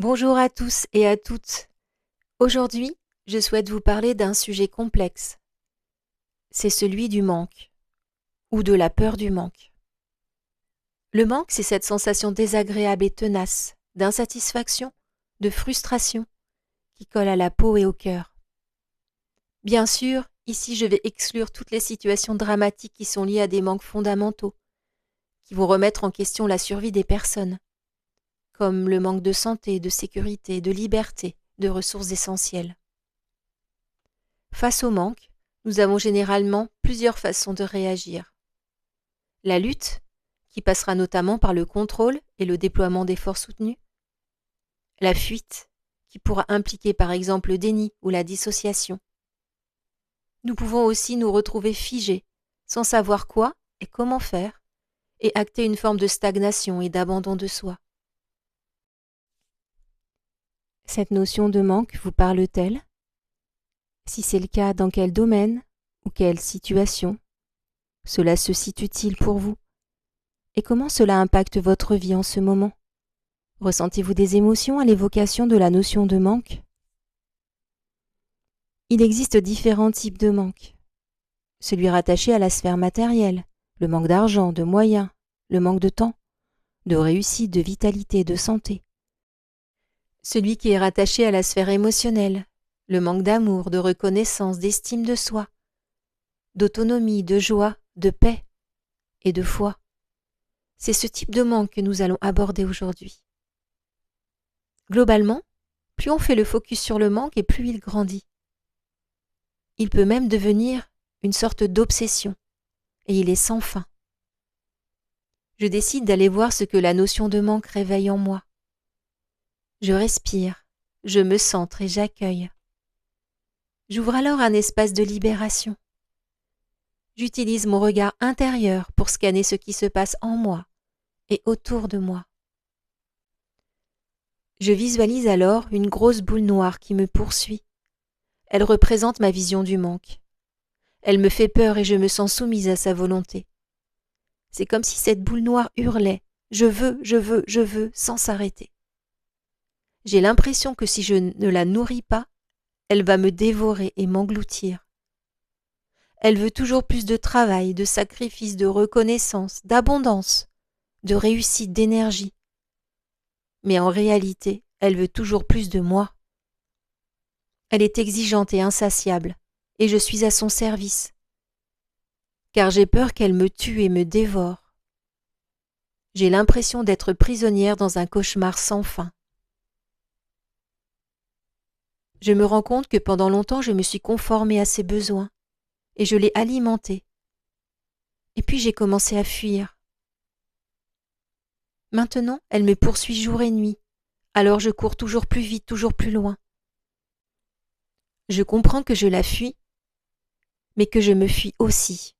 Bonjour à tous et à toutes. Aujourd'hui, je souhaite vous parler d'un sujet complexe. C'est celui du manque, ou de la peur du manque. Le manque, c'est cette sensation désagréable et tenace, d'insatisfaction, de frustration, qui colle à la peau et au cœur. Bien sûr, ici je vais exclure toutes les situations dramatiques qui sont liées à des manques fondamentaux, qui vont remettre en question la survie des personnes, comme le manque de santé, de sécurité, de liberté, de ressources essentielles. Face au manque, nous avons généralement plusieurs façons de réagir. La lutte, qui passera notamment par le contrôle et le déploiement d'efforts soutenus. La fuite, qui pourra impliquer par exemple le déni ou la dissociation. Nous pouvons aussi nous retrouver figés, sans savoir quoi et comment faire, et acter une forme de stagnation et d'abandon de soi. Cette notion de manque vous parle-t-elle ? Si c'est le cas, dans quel domaine ou quelle situation cela se situe-t-il pour vous ? Et comment cela impacte votre vie en ce moment ? Ressentez-vous des émotions à l'évocation de la notion de manque ? Il existe différents types de manque. Celui rattaché à la sphère matérielle, le manque d'argent, de moyens, le manque de temps, de réussite, de vitalité, de santé. Celui qui est rattaché à la sphère émotionnelle, le manque d'amour, de reconnaissance, d'estime de soi, d'autonomie, de joie, de paix et de foi. C'est ce type de manque que nous allons aborder aujourd'hui. Globalement, plus on fait le focus sur le manque et plus il grandit. Il peut même devenir une sorte d'obsession, et il est sans fin. Je décide d'aller voir ce que la notion de manque réveille en moi. Je respire, je me centre et j'accueille. J'ouvre alors un espace de libération. J'utilise mon regard intérieur pour scanner ce qui se passe en moi et autour de moi. Je visualise alors une grosse boule noire qui me poursuit. Elle représente ma vision du manque. Elle me fait peur et je me sens soumise à sa volonté. C'est comme si cette boule noire hurlait « Je veux, je veux, je veux » sans s'arrêter. J'ai l'impression que si je ne la nourris pas, elle va me dévorer et m'engloutir. Elle veut toujours plus de travail, de sacrifice, de reconnaissance, d'abondance, de réussite, d'énergie. Mais en réalité, elle veut toujours plus de moi. Elle est exigeante et insatiable, et je suis à son service. Car j'ai peur qu'elle me tue et me dévore. J'ai l'impression d'être prisonnière dans un cauchemar sans fin. Je me rends compte que pendant longtemps je me suis conformée à ses besoins, et je l'ai alimentée. Et puis j'ai commencé à fuir. Maintenant, elle me poursuit jour et nuit, alors je cours toujours plus vite, toujours plus loin. Je comprends que je la fuis, mais que je me fuis aussi.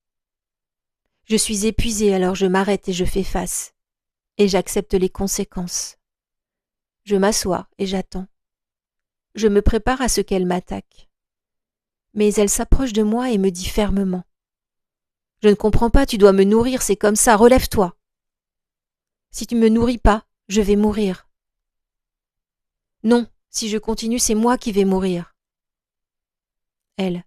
Je suis épuisée, alors je m'arrête et je fais face, et j'accepte les conséquences. Je m'assois et j'attends. Je me prépare à ce qu'elle m'attaque. Mais elle s'approche de moi et me dit fermement « Je ne comprends pas, tu dois me nourrir, c'est comme ça, relève-toi. Si tu me nourris pas, je vais mourir. Non, si je continue, c'est moi qui vais mourir. » Elle.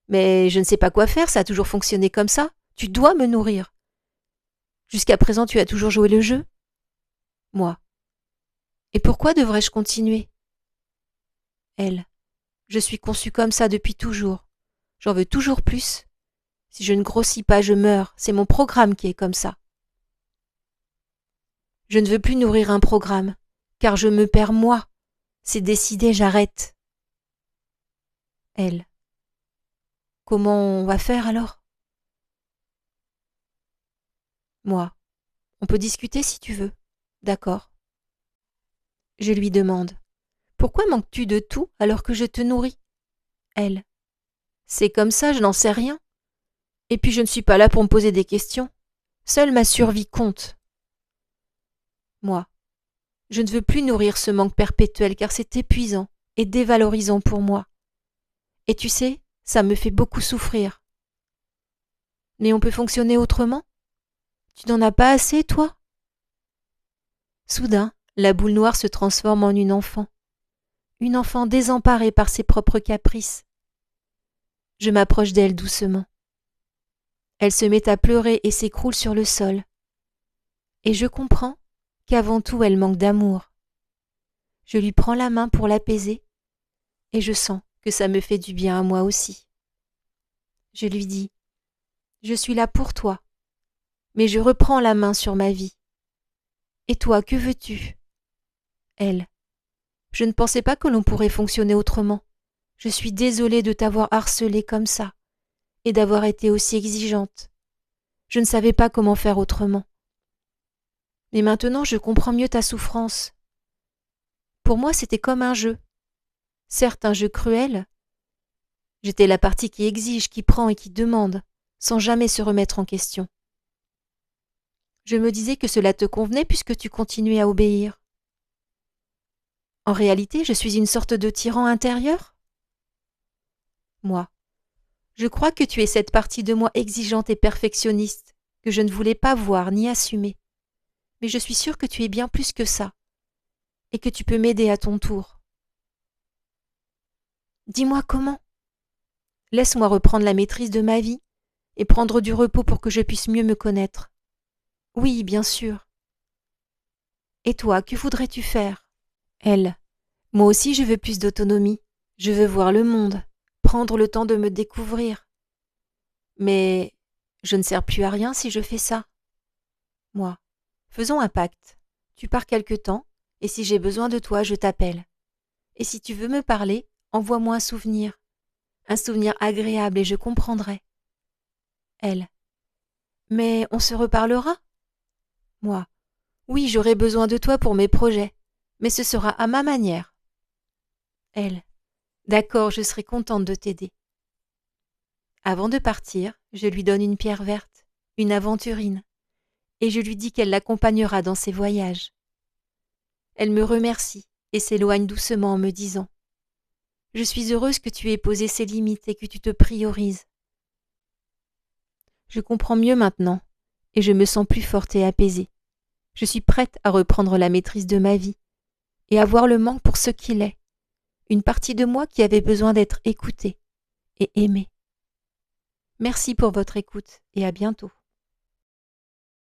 Mais je ne sais pas quoi faire, ça a toujours fonctionné comme ça. Tu dois me nourrir. Jusqu'à présent, tu as toujours joué le jeu. Moi. Et pourquoi devrais-je continuer? Elle. Je suis conçue comme ça depuis toujours. J'en veux toujours plus. Si je ne grossis pas, je meurs. C'est mon programme qui est comme ça. Je ne veux plus nourrir un programme, car je me perds moi. C'est décidé, j'arrête. Elle. Comment on va faire alors? Moi. On peut discuter si tu veux. D'accord. Je lui demande. Pourquoi manques-tu de tout alors que je te nourris? Elle. C'est comme ça, je n'en sais rien. Et puis je ne suis pas là pour me poser des questions. Seule ma survie compte. Moi. Je ne veux plus nourrir ce manque perpétuel car c'est épuisant et dévalorisant pour moi. Et tu sais, ça me fait beaucoup souffrir. Mais on peut fonctionner autrement? Tu n'en as pas assez, toi? Soudain, La boule noire se transforme en une enfant désemparée par ses propres caprices. Je m'approche d'elle doucement. Elle se met à pleurer et s'écroule sur le sol. Et je comprends qu'avant tout elle manque d'amour. Je lui prends la main pour l'apaiser et je sens que ça me fait du bien à moi aussi. Je lui dis « Je suis là pour toi, mais je reprends la main sur ma vie. Et toi, que veux-tu » Elle « Je ne pensais pas que l'on pourrait fonctionner autrement. Je suis désolée de t'avoir harcelée comme ça et d'avoir été aussi exigeante. Je ne savais pas comment faire autrement. Mais maintenant je comprends mieux ta souffrance. Pour moi c'était comme un jeu. Certes un jeu cruel. J'étais la partie qui exige, qui prend et qui demande, sans jamais se remettre en question. Je me disais que cela te convenait puisque tu continuais à obéir. En réalité, je suis une sorte de tyran intérieur ? Moi, je crois que tu es cette partie de moi exigeante et perfectionniste que je ne voulais pas voir ni assumer. Mais je suis sûre que tu es bien plus que ça, et que tu peux m'aider à ton tour. Dis-moi comment. Laisse-moi reprendre la maîtrise de ma vie et prendre du repos pour que je puisse mieux me connaître. Oui, bien sûr. Et toi, que voudrais-tu faire ? Elle. Moi aussi je veux plus d'autonomie. Je veux voir le monde, prendre le temps de me découvrir. Mais je ne sers plus à rien si je fais ça. Moi. Faisons un pacte. Tu pars quelque temps, et si j'ai besoin de toi, je t'appelle. Et si tu veux me parler, envoie-moi un souvenir agréable et je comprendrai. Elle. Mais on se reparlera ? Moi. Oui, j'aurai besoin de toi pour mes projets, mais ce sera à ma manière. Elle. D'accord, je serai contente de t'aider. Avant de partir, je lui donne une pierre verte, une aventurine, et je lui dis qu'elle l'accompagnera dans ses voyages. Elle me remercie et s'éloigne doucement en me disant « Je suis heureuse que tu aies posé ces limites et que tu te priorises. » Je comprends mieux maintenant et je me sens plus forte et apaisée. Je suis prête à reprendre la maîtrise de ma vie et à voir le manque pour ce qu'il est, une partie de moi qui avait besoin d'être écoutée et aimée. Merci pour votre écoute et à bientôt.